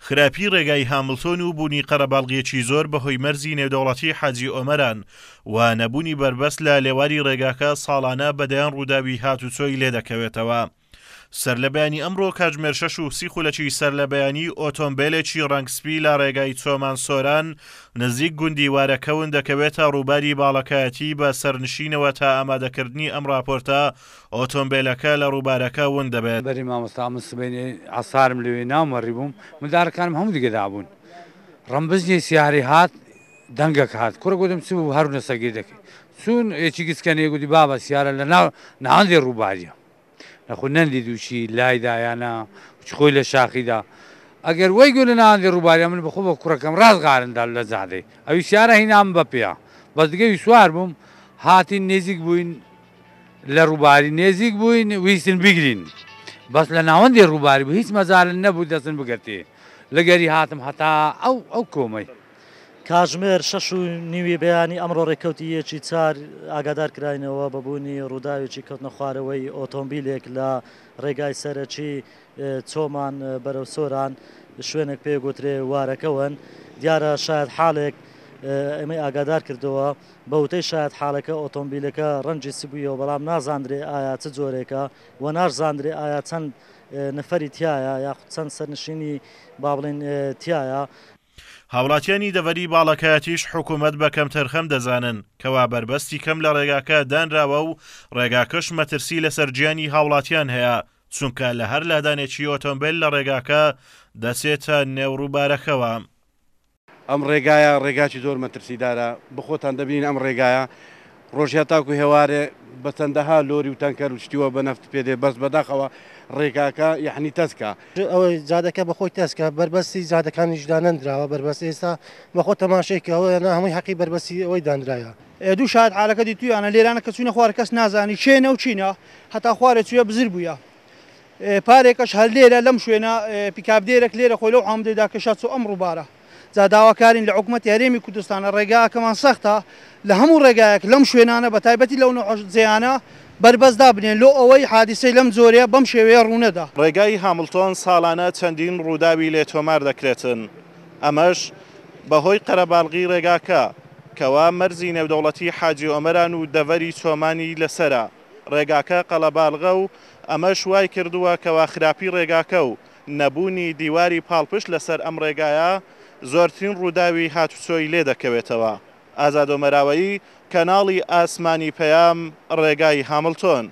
خراپی ڕێگای هامڵتۆن و بوونی قەرەباڵغیەکی زۆر بەهۆی مەرزی نێودەوڵەتی حاجی ئۆمەران و نەبوونی بربەست لە لێواری ڕێگاکە ساڵانە بەدەیان ڕووداوی هاتوچۆی لێ دەکەوێتەوە. سەر لە بەیانی ئەمڕۆ کاتژمێر 6:30 خولەکی سەر لە بەیانی ئۆتۆمبیلێکی ڕەنگسپی لە ڕێگای چۆمان سۆران نزیک گوندی وارەکەون دەکەوێتە ڕووباری باڵەکایەتی بە سەرنشینەوە تا ئامادەکردنی ئەم راپۆرتە ئۆتۆمبیلەکە لە ڕووبارەکە ون دەبێت. بەری مامۆستا من سبەینێ عەسارم لەوێ نامەڕی بووم مندارەکانم هەموو دیگەدا بوون. ڕەمبزنی سیاری هات دەنگەک هات کوڕە گوتم چ بوو هەروونە سەگیر دەکەی چوون ئێکی گچکەنێ گوتی بابە سیارە لە ناوەندی ڕووباریە نەخۆ نەندی دووشی لایدایانە خۆی لە شاخیدا ئەگەر وەی گوێ لە ناوەندی ڕووباریە من بەخۆ بە کوڕەکەم ڕازگارندا لە زادەی ئەوی سیارە هینام بە پێیا بەس دیگەوی سوار بووم هاتین نێزیک بووین لە ڕووباری نێزیک بووین ویستن بیگرین بەس لە ناوەندی ڕووباری بوو هیچ مەزارن نەبوو دەستن بگەتێ لەگەری هاتم هەتا ئەو کۆمەی کاتژمێر 6:30 بەیانی ئەمڕۆ ڕێککەوتی یەکی چار ئاگادار کراینەوە بەبوونی ڕووداوێکی کەوتنە خوارەوەی ئۆتۆمبیلێک لە ڕێگای سەرەکی چۆمان بەرەو سۆران شوێنێک پێگوترێ وارەکەون دیارە شاید حاڵێک ئەمەی ئاگادار کردەوە بەوتەی شاید حاڵەکە ئۆتۆمبیلەکە ڕەنجی سبوویەوە بەڵام نازاندرێ ئایا چ جۆرێکە و نازاندرێ ئایا چەند نەفەری تایە یاخود چەند سەرنشینی با بڵێن تایە. هاوڵاتیانی دەڤەری باڵەکایەتیش حکوومەت بە کەم تەرخەم دەزانن کەوا بربەستی کەم لە ڕێگاکە دانراوە و ڕێگاکەش مەترسی لەسەر گیانی هاوڵاتیان هەیە چونکە لە هەر لادانێکی ئۆتۆمبیل لە ڕێگاکە دەچێتە نێوڕووبارەکەوە. ئەم ڕێگایە ڕێگاکی زۆر مەترسیدارە بخۆتان دەبین ئەم ڕێگایە ڕۆژیا تاکو هێوارێ بە چەندەها لۆری و تەنکەر و شتیوە بە نەفت پێدێ بەس بەداخەوە ڕێگاکە یعنی تەسکە ئەوەی جادەکە بەخۆی تەسکە بربەستی جادەکانی دانراوە بربەست ئێستا بەخۆ تەماشێکەوە هەمووی حەقی بربەستی ئەوەی دانرایە دوو شاد حالەکە دیتویانە لێرانە کە چوونە خوار کەس نازانی شوێنە و چینە هەتا خوارە چوویە بزر بووە پارێکەش هەر لێرە لەم شوێنە پیکابدێرێک لێرە خۆی لەو عامدەدا کەشا چۆ ئەم ڕووبارە جا داواکارین لە حکوومەتی هەرێمی کوردستانە ڕێگاکەمان سەختە لە هەموو ڕێگایەک لەم شوێنانە بە تایبەتی لەو جیانە بربەسدا بنێن لۆ ئەوەی حادیسەی لەم زۆرەیە بەم شێوەیە ڕوونەدا. ڕێگای هامڵتۆن ساڵانە چەندین ڕووداوی لێ تۆمار دەکرێتن ئەمەش بەهۆی قەرەباڵغی ڕێگاکە کەوا مەرزی نێودەوڵەتی حاجی ئۆمەران و دەڤەری چۆمانی لەسرە ڕێگاکە قەڵەباڵغە و ئەمەش وای کردووە کەوا خراپی ڕێگاکە و نەبوونی دیواری پاڵپشت لەسەر ئەم ڕێگایە زۆرترین ڕووداوی هاتوچۆی لێ دەکەوێتەوە. ئازاد و مەراوایی کەناڵی ئاسمانی پەیام ڕێگای هامڵتۆن.